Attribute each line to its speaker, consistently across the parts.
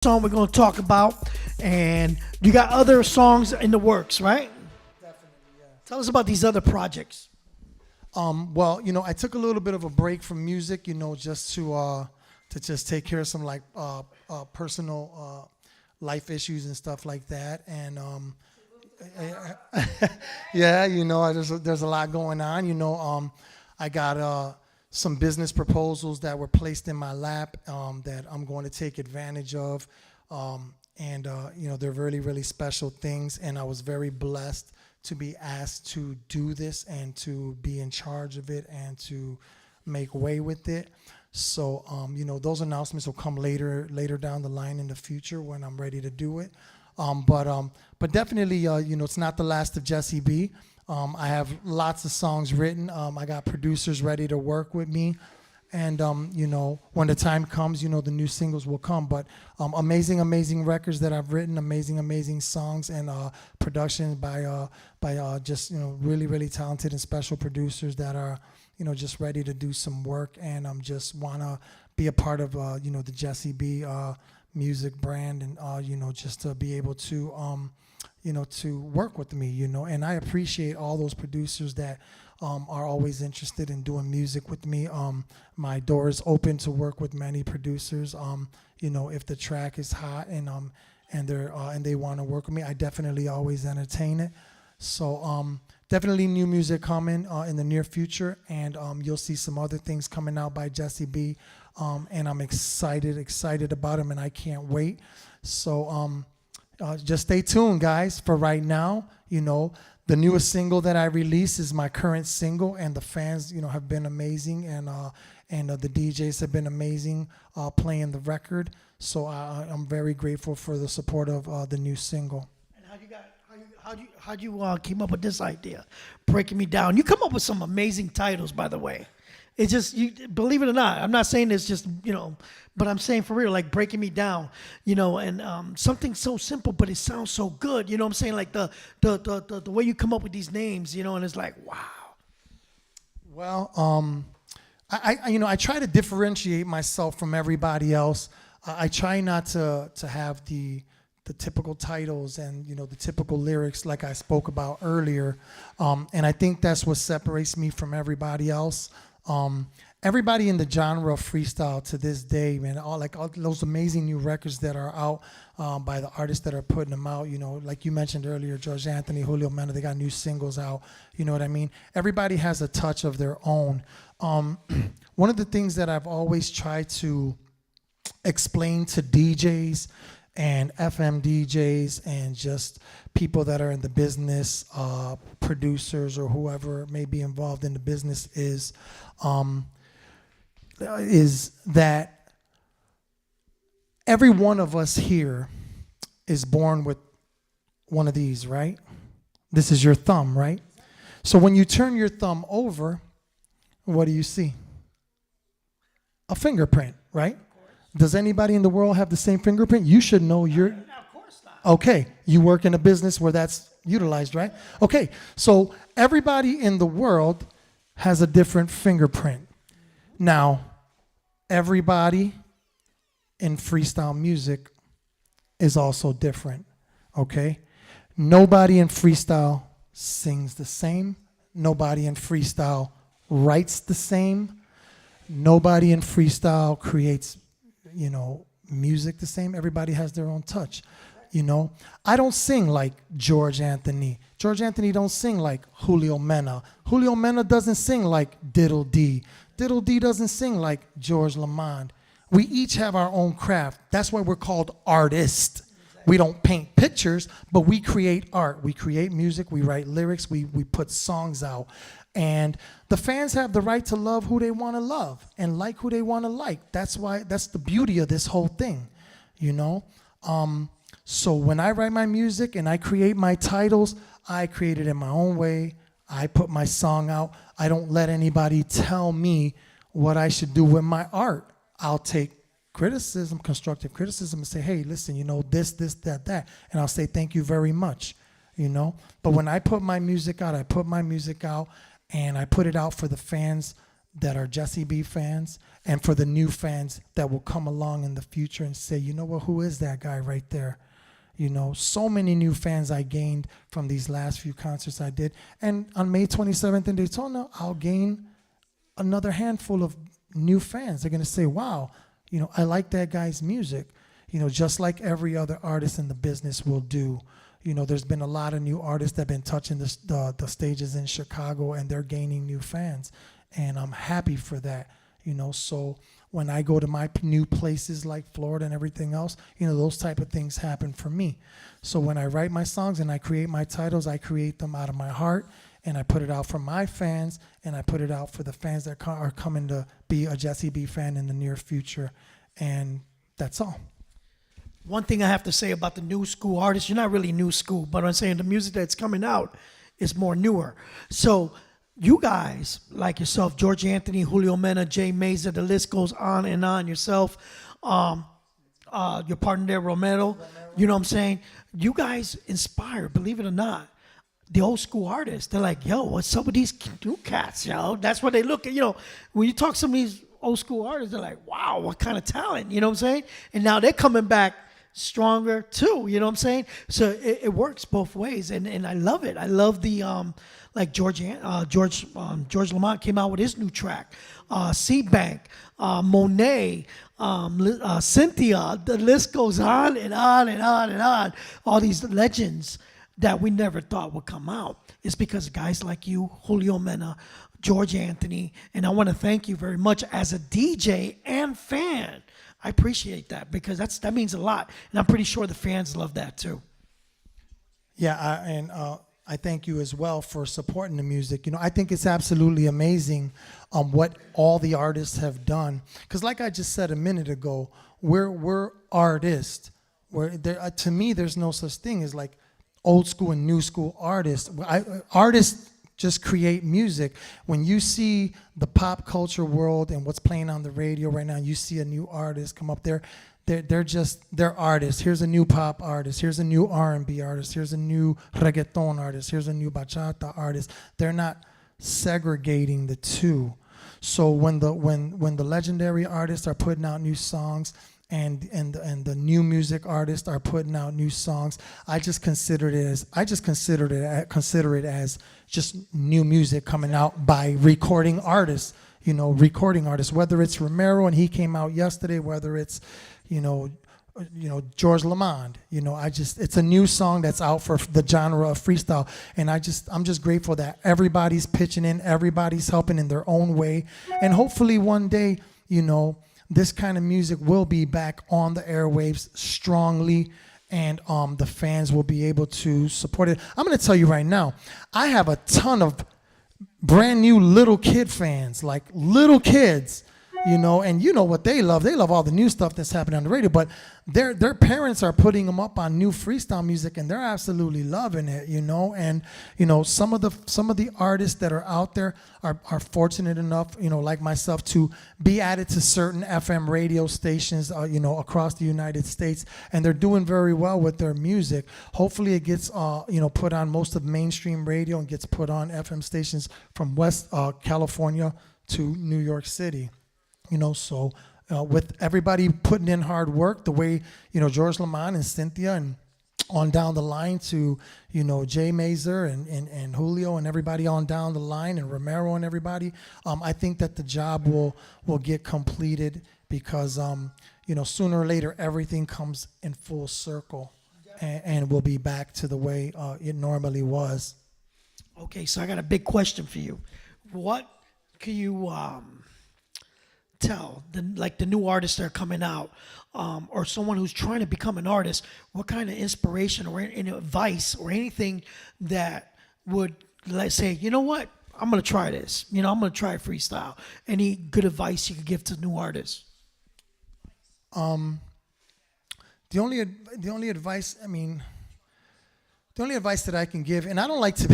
Speaker 1: song we're going to talk about, and you got other songs in the works, right? Tell us about these other projects.
Speaker 2: Well, I took a little bit of a break from music, just to just take care of some like personal life issues and stuff like that. And yeah, there's a lot going on. I got some business proposals that were placed in my lap that I'm going to take advantage of. And they're really, really special things. And I was very blessed to be asked to do this and to be in charge of it and to make way with it. So, those announcements will come later down the line in the future when I'm ready to do it. But definitely, it's not the last of Jesse B. I have lots of songs written. I got producers ready to work with me. And, when the time comes, the new singles will come. But amazing records that I've written, amazing songs and production by just, really, really talented and special producers that are, just ready to do some work. And just want to be a part of, the Jesse B music brand and, just to be able to, to work with me, And I appreciate all those producers that are always interested in doing music with me. My door is open to work with many producers. If the track is hot and they want to work with me, I definitely always entertain it. So definitely new music coming in the near future, and you'll see some other things coming out by Jesse B. And I'm excited about them, and I can't wait. So just stay tuned, guys. For right now, the newest single that I released is my current single, and the fans, have been amazing, and the DJs have been amazing playing the record. So I'm very grateful for the support of the new single.
Speaker 1: And how'd you came up with this idea, Breaking Me Down? You come up with some amazing titles, by the way. It's just, you believe it or not, I'm not saying it's just, but I'm saying for real, like Breaking Me Down, and something so simple, but it sounds so good. You know what I'm saying? Like the way you come up with these names, and it's like, wow.
Speaker 2: Well, I try to differentiate myself from everybody else. I try not to have the typical titles and, the typical lyrics like I spoke about earlier. And I think that's what separates me from everybody else. Everybody in the genre of freestyle to this day, man, all those amazing new records that are out by the artists that are putting them out, like you mentioned earlier, George Anthony, Julio Mena, they got new singles out, you know what I mean? Everybody has a touch of their own. One of the things that I've always tried to explain to DJs and FM DJs and just people that are in the business, producers or whoever may be involved in the business is that every one of us here is born with one of these, right? This is your thumb, right? So when you turn your thumb over, what do you see? A fingerprint, right? Does anybody in the world have the same fingerprint? You should know your...
Speaker 1: No, of course not.
Speaker 2: Okay, you work in a business where that's utilized, right? Okay, so everybody in the world has a different fingerprint. Now, everybody in freestyle music is also different, okay? Nobody in freestyle sings the same. Nobody in freestyle writes the same. Nobody in freestyle creates music the same. Everybody has their own touch. I don't sing like George Anthony. George Anthony don't sing like Julio Mena. Julio Mena doesn't sing like Diddle D. Diddle D doesn't sing like George Lamond. We each have our own craft. That's why we're called artists. We don't paint pictures, but we create art. We create music. We write lyrics. We put songs out. And the fans have the right to love who they want to love and like who they want to like. That's the beauty of this whole thing, So when I write my music and I create my titles, I create it in my own way. I put my song out. I don't let anybody tell me what I should do with my art. I'll take criticism, constructive criticism, and say, hey, listen, this, that. And I'll say, thank you very much, But when I put my music out, and I put it out for the fans that are Jesse B fans, and for the new fans that will come along in the future and say, you know what, who is that guy right there? You know, so many new fans I gained from these last few concerts I did. And on May 27th in Daytona, I'll gain another handful of new fans. They're going to say, wow, you know, I like that guy's music. You know, just like every other artist in the business will do. You know, there's been a lot of new artists that have been touching the stages in Chicago, and they're gaining new fans. And I'm happy for that, you know. So when I go to my new places like Florida and everything else, you know, those type of things happen for me. So when I write my songs and I create my titles, I create them out of my heart, and I put it out for my fans, and I put it out for the fans that are coming to be a Jesse B fan in the near future. And that's all.
Speaker 1: One thing I have to say about the new school artists, you're not really new school, but I'm saying the music that's coming out is more newer. So you guys, like yourself, George Anthony, Julio Mena, Jay Mazer, the list goes on and on. Yourself, your partner there, Romero, you know what I'm saying? You guys inspire, believe it or not, the old school artists. They're like, yo, what's up with these new cats, yo? That's what they look at. You know, when you talk to some of these old school artists, they're like, wow, what kind of talent, you know what I'm saying? And now they're coming back stronger too, you know what I'm saying? So it works both ways, and I love it. I love the like George Lamont came out with his new track, C-Bank, Monet, Cynthia. The list goes on and on and on and on. All these legends that we never thought would come out. It's because of guys like you, Julio Mena, George Anthony, and I want to thank you very much as a DJ and fan. I appreciate that because that means a lot, and I'm pretty sure the fans love that too.
Speaker 2: Yeah, I thank you as well for supporting the music. You know, I think it's absolutely amazing what all the artists have done. Because like I just said a minute ago, we're artists. To me, there's no such thing as like old school and new school artists. Artists just create music. When you see the pop culture world and what's playing on the radio right now, you see a new artist come up there. They're artists. Here's a new pop artist. Here's a new R&B artist. Here's a new reggaeton artist. Here's a new bachata artist. They're not segregating the two. So when the legendary artists are putting out new songs and the new music artists are putting out new songs, I just consider it as just new music coming out by recording artists. You know, recording artists. Whether it's Romero and he came out yesterday, whether it's George Lamond. You know, it's a new song that's out for the genre of freestyle, and I'm just grateful that everybody's pitching in, everybody's helping in their own way, and hopefully one day, you know, this kind of music will be back on the airwaves strongly, and the fans will be able to support it. I'm going to tell you right now, I have a ton of brand new little kid fans, like little kids, you know, and you know what they love. They love all the new stuff that's happening on the radio, but their parents are putting them up on new freestyle music, and they're absolutely loving it, you know. And you know, some of the artists that are out there are fortunate enough, you know, like myself, to be added to certain FM radio stations, you know, across the United States, and they're doing very well with their music. Hopefully, it gets put on most of mainstream radio and gets put on FM stations from West California to New York City. You know, so with everybody putting in hard work, the way, you know, George Lamont and Cynthia and on down the line to, you know, Jay Mazer and Julio and everybody on down the line and Romero and everybody, I think that the job will get completed because, you know, sooner or later everything comes in full circle and we'll be back to the way it normally was.
Speaker 1: Okay, so I got a big question for you. What can you tell the new artists that are coming out, or someone who's trying to become an artist, what kind of inspiration or any advice or anything that would, let's say, you know what, I'm gonna try this, you know, I'm gonna try freestyle. Any good advice you could give to new artists?
Speaker 2: The only advice, I mean, the only advice that I can give, and I don't like to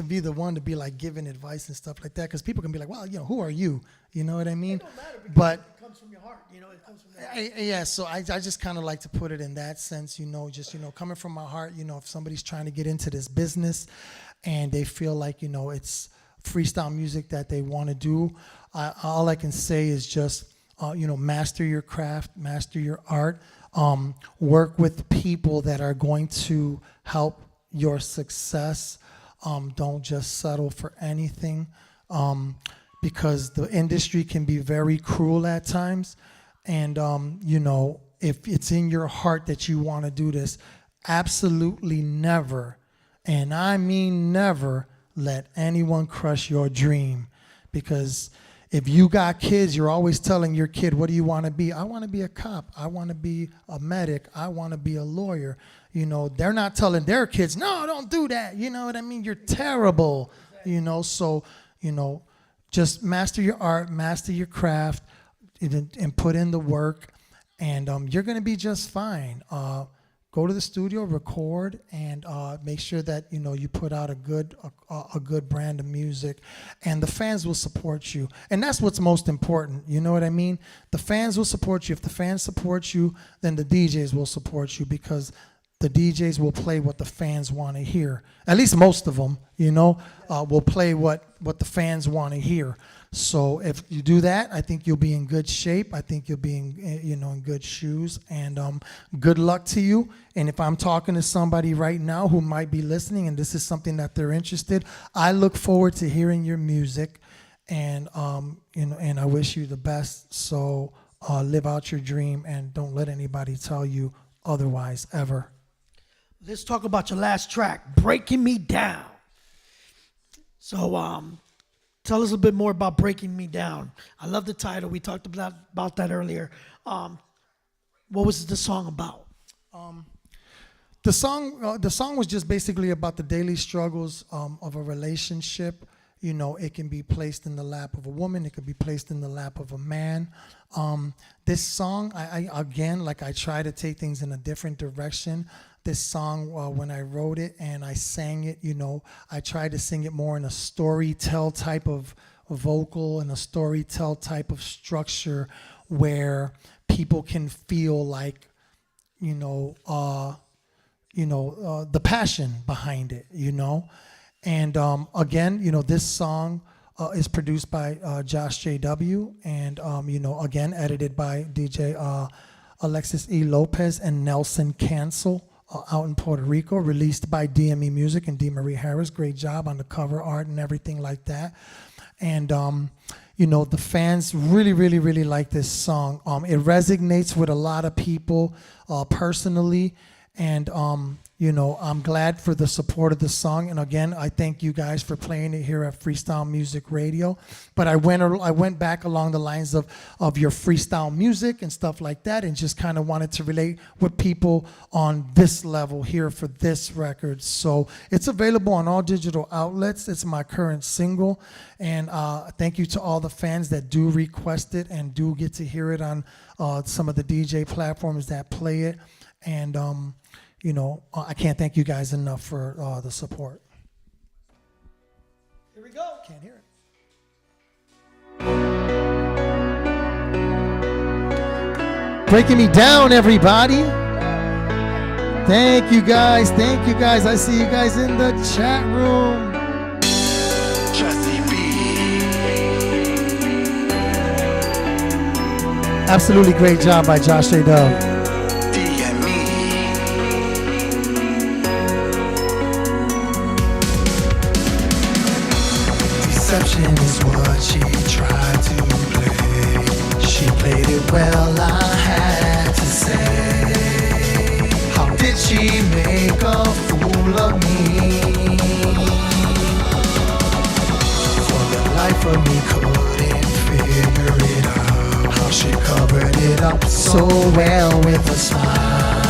Speaker 2: be the one to be like giving advice and stuff like that, because people can be like, well, you know, who are you? You know what I mean?
Speaker 1: It don't matter because
Speaker 2: but
Speaker 1: it comes from your heart, you know, it comes from your heart.
Speaker 2: yeah, so I just kind of like to put it in that sense, you know, just, you know, coming from my heart, you know, if somebody's trying to get into this business and they feel like, you know, it's freestyle music that they want to do, All I can say is just, master your craft, master your art, work with people that are going to help your success. Don't just settle for anything, because the industry can be very cruel at times. And, if it's in your heart that you want to do this, absolutely never, and I mean never, let anyone crush your dream. Because if you got kids, you're always telling your kid, what do you want to be? I want to be a cop. I want to be a medic. I want to be a lawyer. They're not telling their kids, no, don't do that. You know what I mean? You're terrible. So, just master your art, master your craft, and put in the work, and you're going to be just fine. Go to the studio, record, and make sure that you put out a good brand of music, and the fans will support you. And that's what's most important. You know what I mean? The fans will support you. If the fans support you, then the DJs will support you, because the DJs will play what the fans want to hear. At least most of them, will play what the fans want to hear. So if you do that, I think you'll be in good shape. I think you'll be in good shoes. And good luck to you. And if I'm talking to somebody right now who might be listening and this is something that they're interested, I look forward to hearing your music. And and I wish you the best. So live out your dream and don't let anybody tell you otherwise ever.
Speaker 1: Let's talk about your last track, Breaking Me Down. So tell us a bit more about Breaking Me Down. I love the title. We talked about that earlier. What was the song about?
Speaker 2: The song was just basically about the daily struggles of a relationship. It can be placed in the lap of a woman. It could be placed in the lap of a man. This song, I try to take things in a different direction. This song, when I wrote it and I sang it, I tried to sing it more in a storytell type of vocal and a storytell type of structure where people can feel like, the passion behind it, And again, this song is produced by Josh JW and, again, edited by DJ Alexis E. Lopez and Nelson Cancel. Out in Puerto Rico, released by DME Music and D. Marie Harris. Great job on the cover art and everything like that. And, the fans really, really, really like this song. It resonates with a lot of people personally. And, I'm glad for the support of the song. And again, I thank you guys for playing it here at Freestyle Music Radio. But I went back along the lines of your freestyle music and stuff like that, and just kind of wanted to relate with people on this level here for this record. So it's available on all digital outlets. It's my current single. And thank you to all the fans that do request it and do get to hear it on some of the DJ platforms that play it. And I can't thank you guys enough for the support.
Speaker 1: Here we go.
Speaker 2: Can't hear it. Breaking Me Down, everybody. Thank you guys. Thank you guys. I see you guys in the chat room. Absolutely great job by Josh A. Dub. Deception is what she tried to play. She played it well, I had to say. How did she make a fool of me? For the life of me couldn't figure it out. How she covered it up so well with a smile.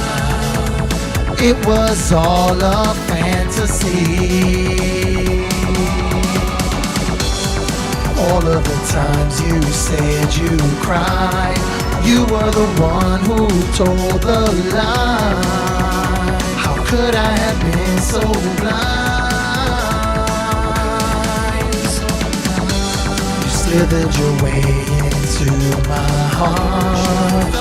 Speaker 2: It was all a fantasy. All of the times you said you cried, you were the one who told the lie. How could I have been so blind? You slithered your way into my heart,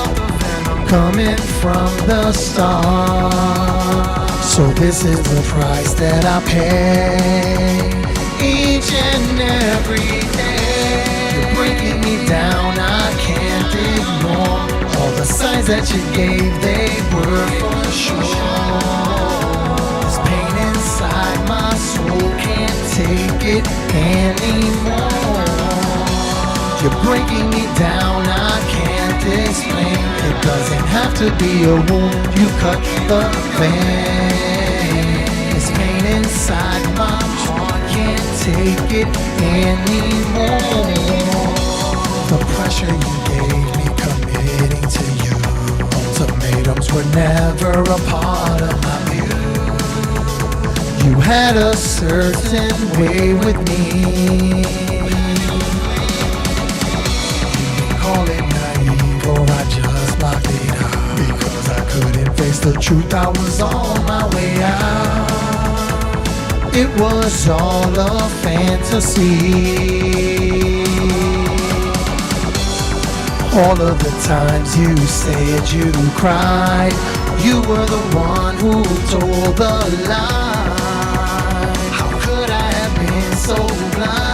Speaker 2: coming from the start. So this is the price that I pay each and every day. You're breaking me down, I can't ignore all the signs that you gave, they were for sure. This pain inside my soul can't take it anymore. You're breaking me down, I can't explain. It doesn't have to be a wound, you cut the vein. This pain inside my heart can't take it anymore. The pressure you gave me committing to you, ultimatums were never a part of my view. You had a certain way with me. Call it naive or I just blocked it out, because I couldn't face the truth, I was on my way out. It was all a fantasy. All of the times you said you cried, you were the one who told the lie. How could I have been so blind?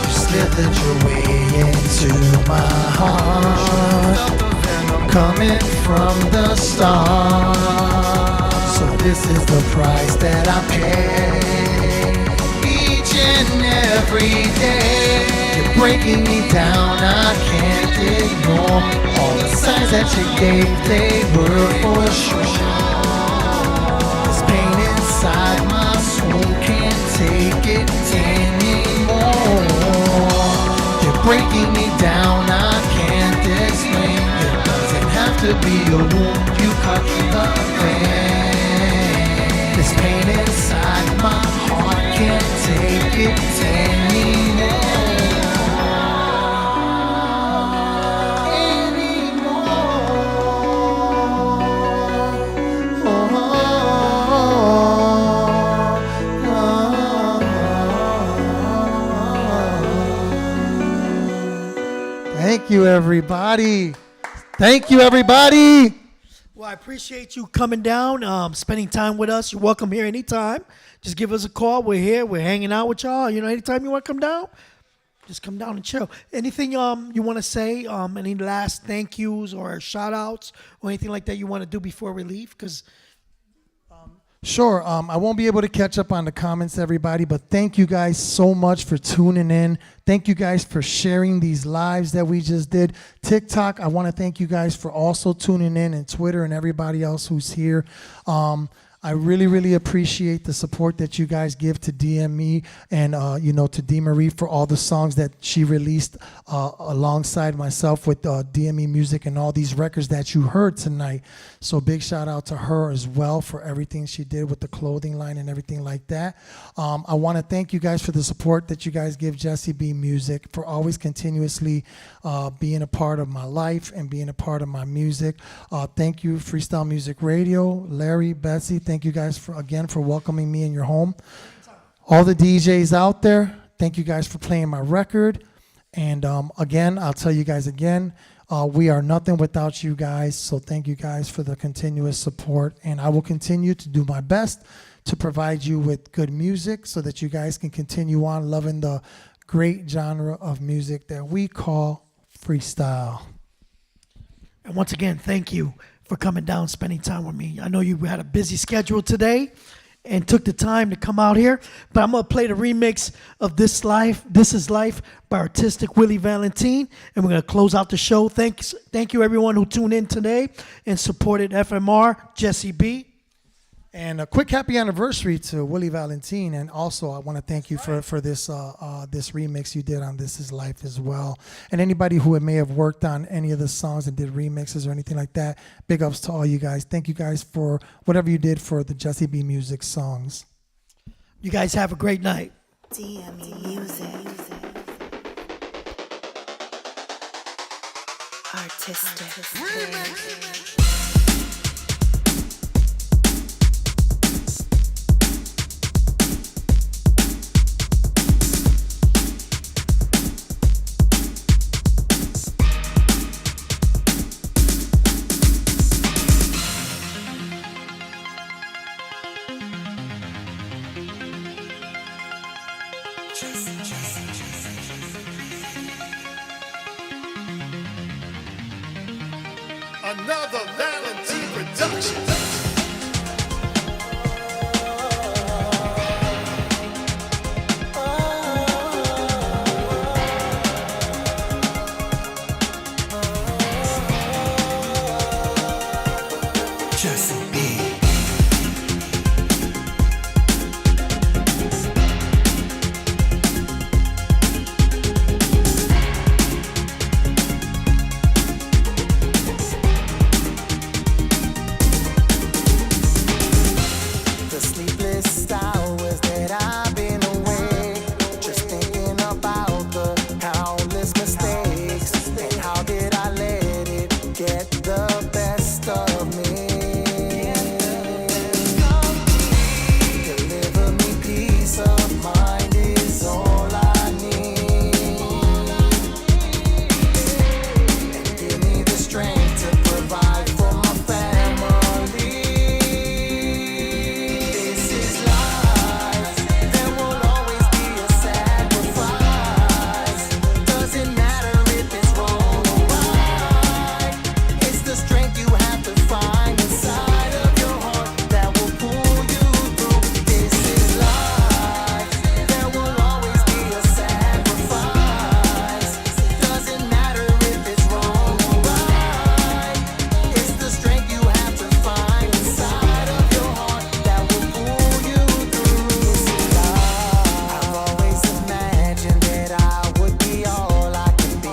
Speaker 2: You slithered your way into my heart, coming from the start. So this is the price that I pay each and every day. You're breaking me down, I can't ignore all the signs that you gave, they were for sure. This pain inside my soul can't take it anymore. You're breaking me down, I can't explain. It doesn't have to be a wound, you cut the vein. This pain inside my heart can't take it anymore. Thank you, everybody. Thank you, everybody.
Speaker 1: Well, I appreciate you coming down, spending time with us. You're welcome here anytime. Just give us a call. We're here. We're hanging out with y'all. You know, anytime you want to come down, just come down and chill. Anything you want to say? Any last thank yous or shout outs or anything like that you want to do before we leave? Because
Speaker 2: Sure. I won't be able to catch up on the comments, everybody, but thank you guys so much for tuning in. Thank you guys for sharing these lives that we just did. TikTok, I want to thank you guys for also tuning in, and Twitter and everybody else who's here. I really, really appreciate the support that you guys give to DME and, to D. Marie for all the songs that she released alongside myself with DME Music and all these records that you heard tonight. So big shout out to her as well for everything she did with the clothing line and everything like that. I want to thank you guys for the support that you guys give Jesse B Music, for always continuously being a part of my life and being a part of my music. Thank you, Freestyle Music Radio, Larry, Betsy. Thank you guys for welcoming me in your home. All the DJs out there, thank you guys for playing my record. And again, I'll tell you guys again, we are nothing without you guys. So thank you guys for the continuous support. And I will continue to do my best to provide you with good music so that you guys can continue on loving the great genre of music that we call freestyle.
Speaker 1: And once again, thank you for coming down, spending time with me. I know you had a busy schedule today and took the time to come out here, but I'm gonna play the remix of This Is Life by Artistic Willie Valentine, and we're gonna close out the show. Thank you everyone who tuned in today and supported FMR, Jesse B.
Speaker 2: And a quick happy anniversary to Willie Valentine. And also, I want to thank you for this this remix you did on This Is Life as well. And anybody who may have worked on any of the songs and did remixes or anything like that, big ups to all you guys. Thank you guys for whatever you did for the Jesse B Music songs.
Speaker 1: You guys have a great night.
Speaker 3: DME Music. Artistic.
Speaker 4: Another Valentine production.
Speaker 5: The sleepless hours that I've been awake, just thinking about the countless mistakes, and how did I let it get the best of me? Deliver me peace of mind is all I need, and give me the strength to provide for my family. This is life. There will always be a sacrifice. Doesn't matter if it's wrong or right. It's the strength you have to find inside of your heart that will pull you through. This is life. There will always be a sacrifice. Doesn't matter if it's wrong or right. It's the strength you have to find inside of your heart that will pull you through. This is life. I've always imagined that I would be all I can be.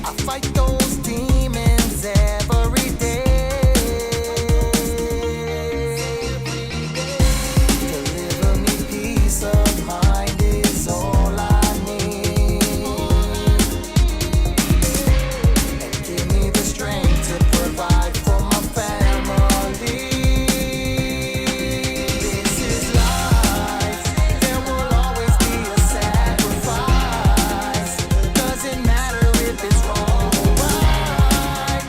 Speaker 5: I fight those demons every day. Deliver me peace of mind is all I need, and give me the strength to provide for my family. This is life. There will always be a sacrifice. Doesn't matter if it's wrong or right.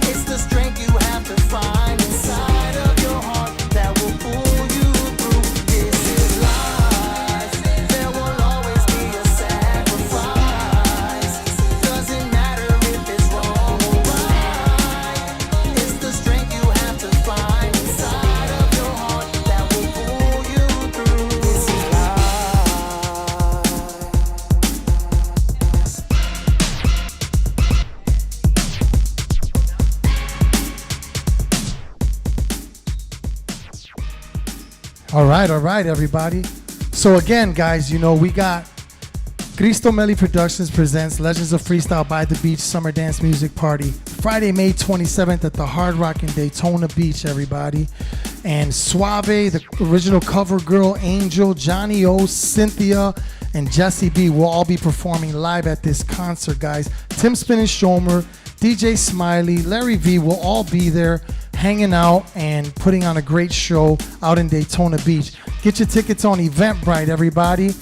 Speaker 5: It's the strength you have to find inside of your heart that will pull you through. This is life. There will always be a sacrifice. Doesn't matter if it's wrong or right. It's the strength you have to find inside of your heart that will pull you through. This is life.
Speaker 2: All right, everybody. So again, guys, you know, we got Cristo Melli Productions presents Legends of Freestyle by the Beach Summer Dance Music Party, Friday, May 27th at the Hard Rock in Daytona Beach, everybody. And Suave, the original cover girl, Angel, Johnny O, Cynthia, and Jesse B will all be performing live at this concert, guys. Tim Spin and Shomer, DJ Smiley, Larry Vee will all be there hanging out and putting on a great show out in Daytona Beach. Get your tickets on Eventbrite, everybody.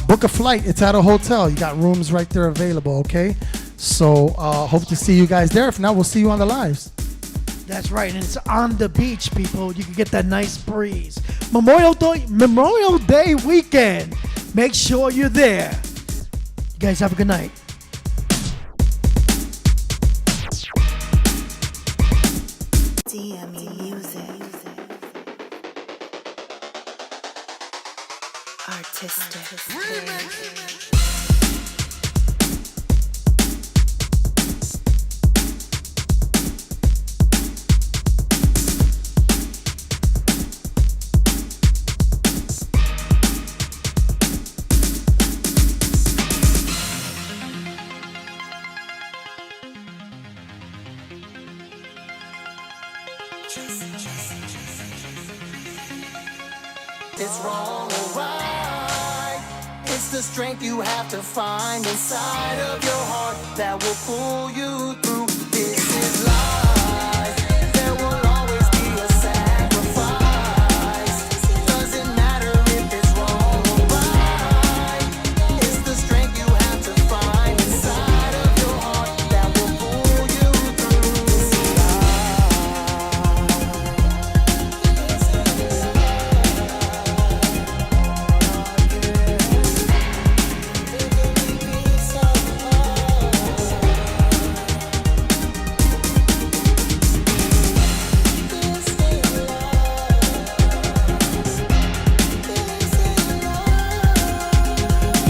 Speaker 2: Book a flight. It's at a hotel. You got rooms right there available, okay? So hope to see you guys there. If not, we'll see you on the lives.
Speaker 1: That's right, and it's on the beach, people. You can get that nice breeze. Memorial Day weekend. Make sure you're there. You guys have a good night.
Speaker 3: DME Music. Artistic.
Speaker 5: It's wrong or right. It's the strength you have to find inside of your heart that will pull you through.